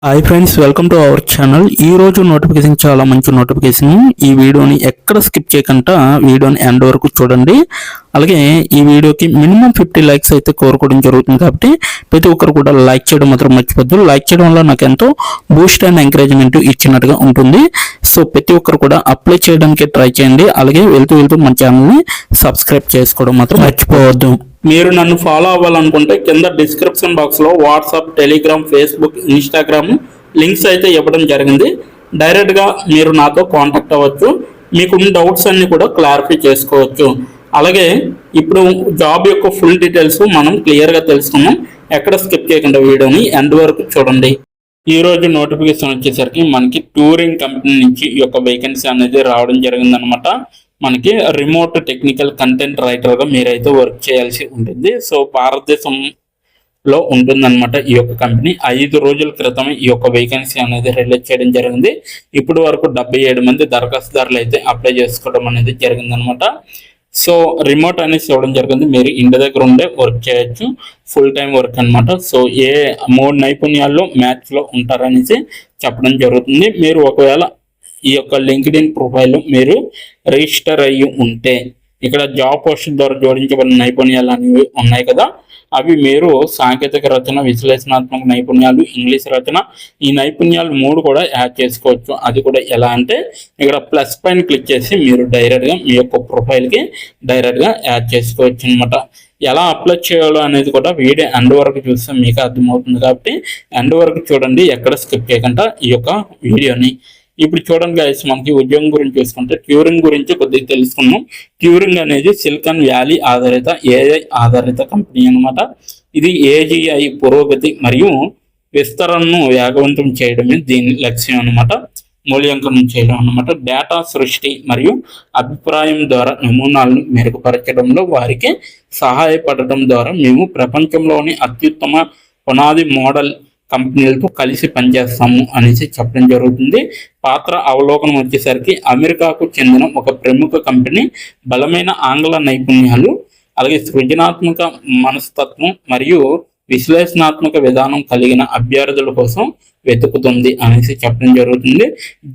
Hi friends, welcome to our channel. ఈ రోజు notification చాలా మంచి నోటిఫికేషన్. ఈ వీడియోని ఎక్కడ స్కిప్ చేయకుండా వీడియోని ఎండ్ వరకు చూడండి. అలాగే ఈ వీడియోకి మినిమం 50 లైక్స్ అయితే కోరుకోవడం జరుగుతుంది. కాబట్టి ప్రతి ఒక్కరు కూడా లైక్ చేయడం మాత్రం మర్చిపోద్దు. లైక్ చేయడం వల్ల నాకు ఎంతో బూస్ట్ అండ్ ఎంకరేజ్మెంట్ ఇచ్చినట్టుగా ఉంటుంది. సో ప్రతి ఒక్కరు కూడా అప్లై చేయడానికి ట్రై చేయండి. అలాగే వెళ్తూ మన ఛానల్ని సబ్స్క్రైబ్ చేసుకోవడం మాత్రం మర్చిపోవద్దు. మీరు నన్ను ఫాలో అవ్వాలనుకుంటే కింద డిస్క్రిప్షన్ బాక్స్లో WhatsApp, Telegram, Facebook, Instagram links అయితే ఇవ్వడం జరిగింది. డైరెక్ట్గా మీరు నాతో కాంటాక్ట్ అవ్వచ్చు. మీకున్న డౌట్స్ అన్ని కూడా క్లారిఫై చేసుకోవచ్చు. అలాగే ఇప్పుడు జాబ్ యొక్క ఫుల్ డీటెయిల్స్ మనం క్లియర్గా తెలుసుకున్నాం. ఎక్కడ స్కిప్ చేయకుండా వీడియోని ఎండ్ వరకు చూడండి. ఈ రోజు నోటిఫికేషన్ వచ్చేసరికి మనకి టూరింగ్ కంపెనీ నుంచి ఈ యొక్క వేకెన్సీ అనేది రావడం జరిగిందనమాట. మనకి రిమోట్ టెక్నికల్ కంటెంట్ రైటర్గా మీరైతే వర్క్ చేయాల్సి ఉంటుంది. సో భారతదేశంలో ఉంటుందన్నమాట ఈ యొక్క కంపెనీ. 5 రోజుల క్రితమే ఈ యొక్క వేకెన్సీ అనేది రిలీజ్ చేయడం జరిగింది. ఇప్పటి వరకు 77 మంది దరఖాస్తుదారులు అయితే అప్లై చేసుకోవడం అనేది జరిగిందనమాట. సో రిమోట్ అనేసి ఇవ్వడం జరిగింది. మీరు ఇంటి దగ్గర ఉండే వర్క్ చేయొచ్చు, ఫుల్ టైం వర్క్ అనమాట. సో 3 నైపుణ్యాల్లో మ్యాచ్లో ఉంటారనేసి చెప్పడం జరుగుతుంది. మీరు ఒకవేళ ఈ యొక్క లింక్డ్ఇన్ ప్రొఫైల్ మీరు రిజిస్టర్ అయ్యి ఉంటే ఇక్కడ జాబ్ పోస్ట్ ద్వారా జోడించబడిన నైపుణ్యాలు అనేవి ఉన్నాయి కదా, అవి మీరు సాంకేతిక రచన, విశ్లేషణాత్మక నైపుణ్యాలు, ఇంగ్లీష్ రచన, ఈ నైపుణ్యాలు 3 కూడా యాడ్ చేసుకోవచ్చు. అది కూడా ఎలా అంటే ఇక్కడ ప్లస్ పైన క్లిక్ చేసి మీరు డైరెక్ట్గా మీ యొక్క ప్రొఫైల్కి డైరెక్ట్గా యాడ్ చేసుకోవచ్చు అనమాట. ఎలా అప్లై చేయాలో అనేది కూడా వీడియో ఎండ్ వరకు చూస్తే మీకు అర్థమవుతుంది. కాబట్టి ఎండ్ వరకు చూడండి, ఎక్కడ స్కిప్ చేయకుండా ఈ యొక్క వీడియోని. ఇప్పుడు చూడండి గైస్, మనకి ఉద్యోగం గురించి చూసుకుంటే ట్యూరింగ్ గురించి కొద్దిగా తెలుసుకున్నాం. ట్యూరింగ్ అనేది సిలికాన్ వ్యాలీ ఆధారిత ఏఐ ఆధారిత కంపెనీ అనమాట. ఇది ఏజిఐ పురోగతి మరియు విస్తరణను వేగవంతం చేయడమే దీని లక్ష్యం అనమాట. మూల్యాంకనం చేయడం అనమాట. డేటా సృష్టి మరియు అభిప్రాయం ద్వారా నమూనాలను మెరుగుపరచడంలో వారికి సహాయపడటం ద్వారా మేము ప్రపంచంలోని అత్యుత్తమ పునాది మోడల్ కంపెనీలతో కలిసి పనిచేస్తాము అనేసి చెప్పడం జరుగుతుంది. పాత్ర అవలోకనం వచ్చేసరికి అమెరికాకు చెందిన ఒక ప్రముఖ కంపెనీ బలమైన ఆంగ్ల నైపుణ్యాలు, అలాగే సృజనాత్మక మనస్తత్వం మరియు విశ్లేషణాత్మక విధానం కలిగిన అభ్యర్థుల కోసం వెతుకుతుంది అనేసి చెప్పడం జరుగుతుంది.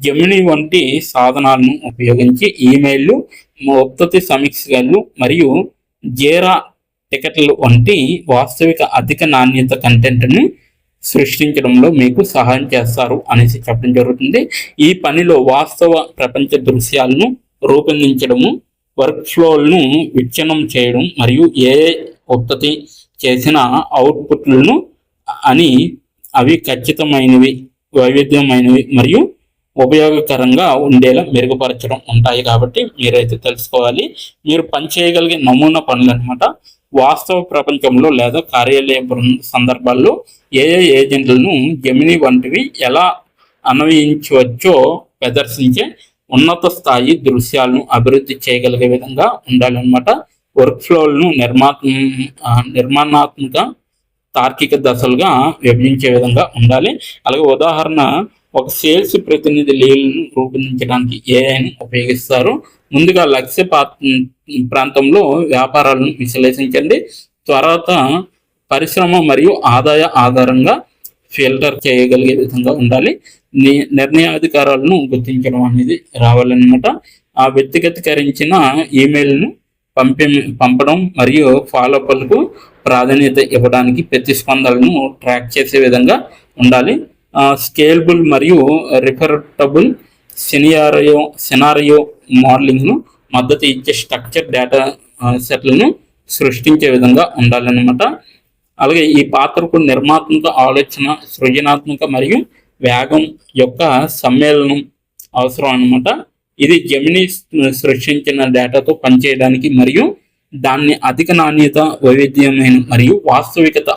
జెమిని వంటి సాధనాలను ఉపయోగించి ఈమెయిల్లు, ఉత్పత్తి సమీక్షలు మరియు జేరా టికెట్లు వంటి వాస్తవిక అధిక నాణ్యత కంటెంట్ని సృష్టించడంలో మీకు సహాయం చేస్తారు అనేసి చెప్పడం జరుగుతుంది. ఈ పనిలో వాస్తవ ప్రపంచ దృశ్యాలను రూపొందించడము, వర్క్ ఫ్లోలను విచ్ఛిన్నం చేయడం మరియు ఉత్పత్తి చేసిన అవుట్పుట్లను అవి ఖచ్చితమైనవి, వైవిధ్యమైనవి మరియు ఉపయోగకరంగా ఉండేలా మెరుగుపరచడం ఉంటాయి. కాబట్టి మీరైతే తెలుసుకోవాలి. మీరు పనిచేయగలిగే నమూనా పనులు అనమాట. వాస్తవ ప్రపంచంలో లేదా కార్యాలయ సందర్భాల్లో ఏఐ ఏజెంట్లను జెమిని వంటివి ఎలా అన్వయించవచ్చో ప్రదర్శించే ఉన్నత స్థాయి దృశ్యాలను అభివృద్ధి చేయగలిగే విధంగా ఉండాలన్నమాట. వర్క్ ఫ్లోలను నిర్మాణాత్మక తార్కిక దశలుగా విభజించే విధంగా ఉండాలి. అలాగే ఉదాహరణ, ఒక సేల్స్ ప్రతినిధి లీలను రూపొందించడానికి ఏఐని ఉపయోగిస్తారు. ముందుగా లక్ష్య ప్రాంతంలో వ్యాపారాలను విశ్లేషించండి. తర్వాత పరిశ్రమ మరియు ఆదాయ ఆధారంగా ఫిల్టర్ చేయగలిగే విధంగా ఉండాలి. నిర్ణయాధికారాలను గుర్తించడం అనేది రావాలన్నమాట. ఆ వ్యక్తిగతీకరించిన ఈమెయిల్ను పంపడం మరియు ఫాలోఅప్లకు ప్రాధాన్యత ఇవ్వడానికి ప్రతిస్పందనలను ట్రాక్ చేసే విధంగా ఉండాలి. స్కేలబుల్ మరియు రిఫరబుల్ సినారియో మోడలింగ్ను మద్దతు ఇచ్చే స్ట్రక్చర్ డేటా సెట్లను సృష్టించే విధంగా ఉండాలన్నమాట. అలాగే ఈ పాత్రకు నిర్మాత్మక ఆలోచన, సృజనాత్మక మరియు వేగం యొక్క సమ్మేళనం అవసరం అన్నమాట. ఇది జెమిని సృష్టించిన డేటాతో పనిచేయడానికి మరియు దాన్ని అధిక నాణ్యత, వైవిధ్యమైన మరియు వాస్తవికత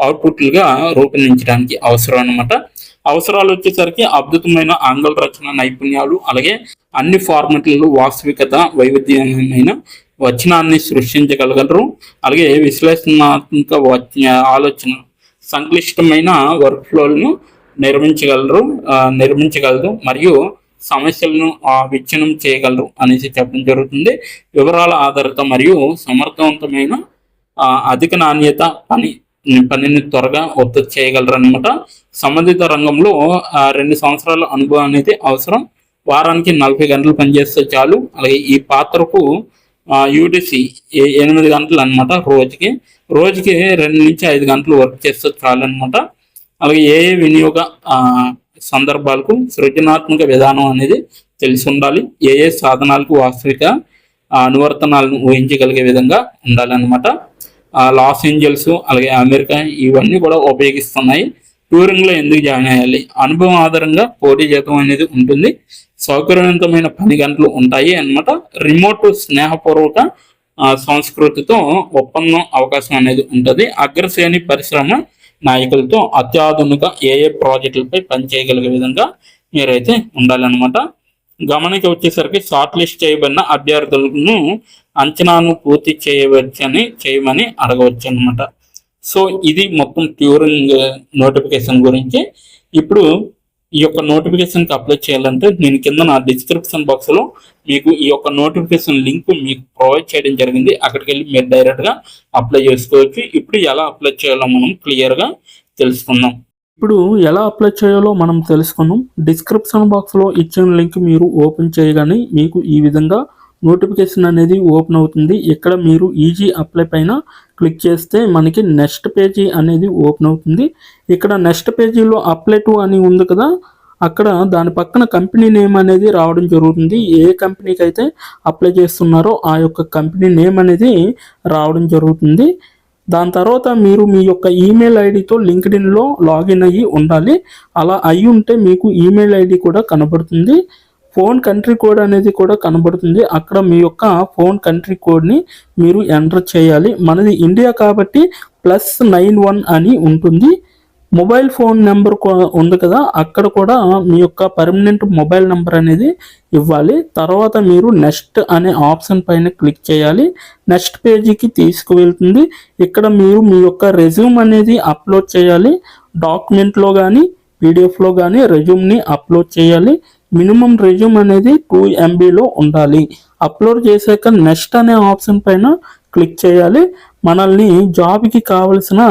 అవుట్పుట్లుగా రూపొందించడానికి అవసరం అన్నమాట. అవసరాలు వచ్చేసరికి అద్భుతమైన ఆంగ్ల రచన నైపుణ్యాలు, అలాగే అన్ని ఫార్మాట్లలో వాస్తవికత, వైవిధ్యమైన వచనాన్ని సృష్టించగలగలరు. అలాగే విశ్లేషణాత్మక ఆలోచన, సంక్లిష్టమైన వర్క్ ఫ్లోలను నిర్మించగలరు మరియు సమస్యలను విచ్ఛిన్నం చేయగలరు అనేసి చెప్పడం జరుగుతుంది. వివరాల ఆధారిత మరియు సమర్థవంతమైన అధిక నాణ్యత పని పనిని త్వరగా ఉత్పత్తి చేయగలరు అనమాట. సంబంధిత రంగంలో 2 సంవత్సరాల అనుభవం అనేది అవసరం. వారానికి 40 గంటలు పనిచేస్తే చాలు. అలాగే ఈ పాత్రకు యూటీసీ 8 గంటలు అనమాట. రోజుకి 2 నుంచి 5 గంటలు వర్క్ చేస్తే చాలు అనమాట. అలాగే ఏ వినియోగ సందర్భాలకు సృజనాత్మక విధానం అనేది తెలిసి ఉండాలి. ఏ సాధనాలకు వాస్తవిక అనువర్తనాలను ఊహించగలిగే విధంగా ఉండాలన్నమాట. లాస్ ఏంజల్స్ అలాగే అమెరికా ఇవన్నీ కూడా ఉపయోగిస్తున్నాయి. ట్యూరింగ్లో ఎందుకు జాయిన్ అయ్యాలి? అనుభవం ఆధారంగా పోటీ జీతం అనేది ఉంటుంది. సౌకర్యవంతమైన పని గంటలు ఉంటాయి అన్నమాట. రిమోట్ స్నేహపూర్వక సంస్కృతితో ఒప్పందం అవకాశం అనేది ఉంటుంది. అగ్రశ్రేణి పరిశ్రమ నాయకులతో అత్యాధునిక ప్రాజెక్టులపై పనిచేయగలిగే విధంగా మీరైతే ఉండాలన్నమాట. గమనిక వచ్చేసరికి షార్ట్ లిస్ట్ చేయబడిన అభ్యర్థులను అంచనాను పూర్తి చేయమని అడగవచ్చు అనమాట. సో ఇది మొత్తం ట్యూరింగ్ నోటిఫికేషన్ గురించి. ఇప్పుడు ఈ యొక్క నోటిఫికేషన్కి అప్లై చేయాలంటే నేను కింద నా డిస్క్రిప్షన్ బాక్స్లో మీకు ఈ యొక్క నోటిఫికేషన్ లింక్ మీకు ప్రొవైడ్ చేయడం జరిగింది. అక్కడికి వెళ్ళి మీరు డైరెక్ట్గా అప్లై చేసుకోవచ్చు. ఇప్పుడు ఎలా అప్లై చేయాలో మనం క్లియర్గా తెలుసుకుందాం. ఇప్పుడు ఎలా అప్లై చేయాలో మనం తెలుసుకుందాం. డిస్క్రిప్షన్ బాక్స్లో ఇచ్చిన లింక్ మీరు ఓపెన్ చేయగానే మీకు ఈ విధంగా నోటిఫికేషన్ అనేది ఓపెన్ అవుతుంది. ఇక్కడ మీరు ఈజీ అప్లై పైన క్లిక్ చేస్తే మనకి నెక్స్ట్ పేజీ అనేది ఓపెన్ అవుతుంది. ఇక్కడ నెక్స్ట్ పేజీలో అప్లై టు అని ఉంది కదా, అక్కడ దాని పక్కన కంపెనీ నేమ్ అనేది రావడం జరుగుతుంది. ఏ కంపెనీకి అయితే అప్లై చేస్తున్నారో ఆ యొక్క కంపెనీ నేమ్ అనేది రావడం జరుగుతుంది. దాని తర్వాత మీరు మీ యొక్క ఈమెయిల్ ఐడితో లింక్డ్ఇన్లో లాగిన్ అయ్యి ఉండాలి. అలా అయ్యి ఉంటే మీకు ఈమెయిల్ ఐడి కూడా కనబడుతుంది. ఫోన్ కంట్రీ కోడ్ అనేది కూడా కనబడుతుంది. అక్కడ మీ యొక్క ఫోన్ కంట్రీ కోడ్ని మీరు ఎంటర్ చేయాలి. మనది ఇండియా కాబట్టి +91 అని ఉంటుంది. మొబైల్ ఫోన్ నెంబర్ ఉంది కదా, అక్కడ కూడా మీ యొక్క పర్మనెంట్ మొబైల్ నెంబర్ అనేది ఇవ్వాలి. తర్వాత మీరు నెక్స్ట్ అనే ఆప్షన్ పైన క్లిక్ చేయాలి. నెక్స్ట్ పేజీకి తీసుకువెళ్తుంది. ఇక్కడ మీరు మీ యొక్క రెజ్యూమ్ అనేది అప్లోడ్ చేయాలి. డాక్యుమెంట్లో కానీ పీడిఎఫ్లో కానీ రెజ్యూమ్ని అప్లోడ్ చేయాలి. మినిమం రెజ్యూమ్ అనేది 2 MBలో ఉండాలి. అప్లోడ్ చేశాక నెక్స్ట్ అనే ఆప్షన్ పైన క్లిక్ చేయాలి. మనల్ని జాబ్కి కావలసిన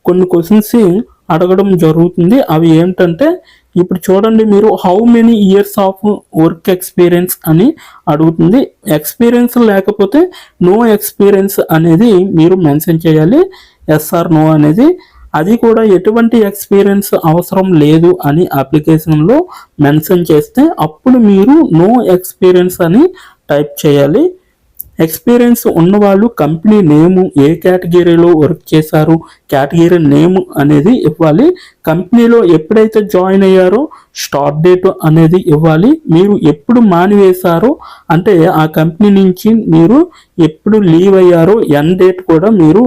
కొన్ని క్వశ్చన్స్ అడగడం జరుగుతుంది. అవి ఏంటంటే ఇప్పుడు చూడండి, మీరు how many years of work experience అని అడుగుతుంది. ఎక్స్పీరియన్స్ లేకపోతే నో ఎక్స్పీరియన్స్ అనేది మీరు మెన్షన్ చేయాలి. ఎస్ ఆర్ నో అనేది. అది కూడా ఎటువంటి ఎక్స్పీరియన్స్ అవసరం లేదు అని అప్లికేషన్లో మెన్షన్ చేస్తే అప్పుడు మీరు నో ఎక్స్పీరియన్స్ అని టైప్ చేయాలి. ఎక్స్పీరియన్స్ ఉన్నవాళ్ళు కంపెనీ నేము, ఏ కేటగిరీలో వర్క్ చేశారు, కేటగిరీ నేమ్ అనేది ఇవ్వాలి. కంపెనీలో ఎప్పుడైతే జాయిన్ అయ్యారో స్టార్ట్ డేట్ అనేది ఇవ్వాలి. మీరు ఎప్పుడు మానివేశారో అంటే ఆ కంపెనీ నుంచి మీరు ఎప్పుడు లీవ్ అయ్యారో ఎండ్ డేట్ కూడా మీరు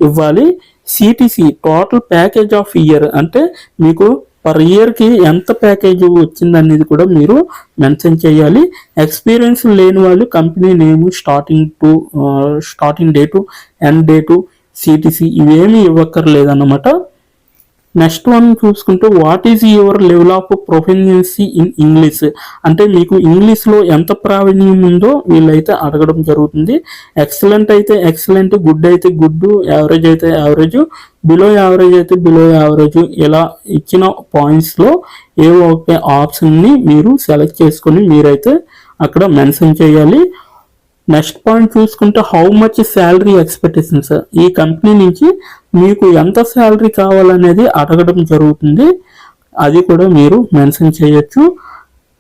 ఇవ్వాలి. CTC total package of year అంటే మీకు పర్ ఇయర్కి ఎంత ప్యాకేజ్ వచ్చిందనేది కూడా మీరు మెన్షన్ చేయాలి. ఎక్స్పీరియన్స్ లేని వాళ్ళు company name, starting date, end date, CTC ఇవేమీ ఇవ్వక్కర్లేదన్నమాట. నెక్స్ట్ వన్ చూసుకుంటే what is your level of proficiency in English అంటే మీకు ఇంగ్లీష్లో ఎంత ప్రావీణ్యం ఉందో వీళ్ళైతే అడగడం జరుగుతుంది. ఎక్సలెంట్ అయితే ఎక్సలెంట్, గుడ్ అయితే గుడ్, యావరేజ్ అయితే యావరేజ్, బిలో యావరేజ్ అయితే బిలో యావరేజ్, ఇలా ఇచ్చిన పాయింట్స్లో ఏవో ఒక ఆప్షన్ని మీరు సెలెక్ట్ చేసుకొని మీరైతే అక్కడ మెన్షన్ చేయాలి. నెక్స్ట్ పాయింట్ చూసుకుంటే హౌ మచ్ శాలరీ ఎక్స్పెక్టేషన్స్, ఈ కంపెనీ నుంచి మీకు ఎంత శాలరీ కావాలనేది అడగడం జరుగుతుంది. అది కూడా మీరు మెన్షన్ చేయొచ్చు.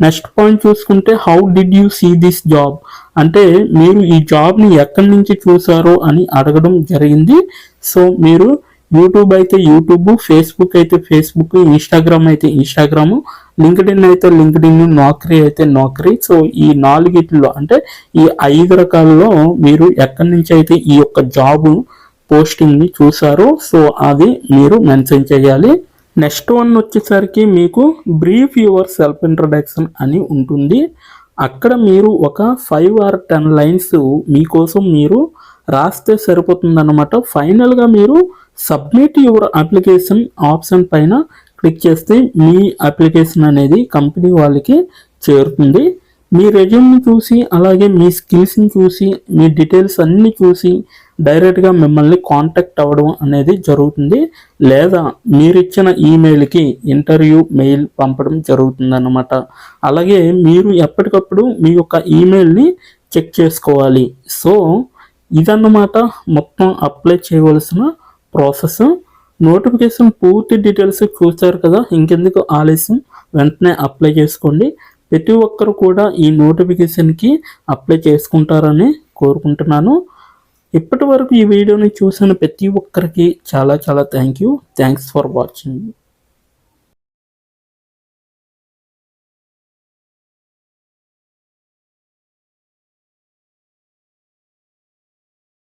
నెక్స్ట్ పాయింట్ చూసుకుంటే how did you see this job అంటే మీరు ఈ జాబ్ని ఎక్కడి నుంచి చూసారో అని అడగడం జరిగింది. సో మీరు యూట్యూబ్ అయితే యూట్యూబ్, ఫేస్బుక్ అయితే ఫేస్బుక్, ఇన్స్టాగ్రామ్ అయితే ఇన్స్టాగ్రామ్, లింక్డ్ఇన్ అయితే లింక్డ్ఇన్, నౌకరీ అయితే నౌకరీ. సో ఈ 4 అంటే ఈ 5 రకాలలో మీరు ఎక్కడి నుంచి అయితే ఈ యొక్క జాబ్ పోస్టింగ్ని చూసారో సో అది మీరు మెన్షన్ చేయాలి. నెక్స్ట్ వన్ వచ్చేసరికి మీకు బ్రీఫ్ యువర్ సెల్ఫ్ ఇంట్రడక్షన్ అని ఉంటుంది. అక్కడ మీరు ఒక 5 or 10 లైన్స్ మీకోసం మీరు రాస్తే సరిపోతుందన్నమాట. ఫైనల్గా మీరు సబ్మిట్ యువర్ అప్లికేషన్ ఆప్షన్ పైన క్లిక్ చేస్తే మీ అప్లికేషన్ అనేది కంపెనీ వాళ్ళకి చేరుతుంది. మీ రెజ్యూమ్ని చూసి అలాగే మీ స్కిల్స్ని చూసి మీ డీటెయిల్స్ అన్నీ చూసి డైరెక్ట్గా మిమ్మల్ని కాంటాక్ట్ అవ్వడం అనేది జరుగుతుంది, లేదా మీరు ఇచ్చిన ఈమెయిల్కి ఇంటర్వ్యూ మెయిల్ పంపడం జరుగుతుందన్నమాట. అలాగే మీరు ఎప్పటికప్పుడు మీ యొక్క ఈమెయిల్ని చెక్ చేసుకోవాలి. సో ఇదన్నమాట మొత్తం అప్లై చేయవలసిన ప్రాసెస్. నోటిఫికేషన్ పూర్తి డీటెయిల్స్ చూస్తారు కదా, ఇంకెందుకు ఆలస్యం, వెంటనే అప్లై చేసుకోండి. ప్రతి ఒక్కరు కూడా ఈ నోటిఫికేషన్కి అప్లై చేసుకుంటారని కోరుకుంటున్నాను. ఇప్పటి వరకు ఈ వీడియోని చూసిన ప్రతి ఒక్కరికి చాలా చాలా థ్యాంక్స్ ఫర్ వాచింగ్.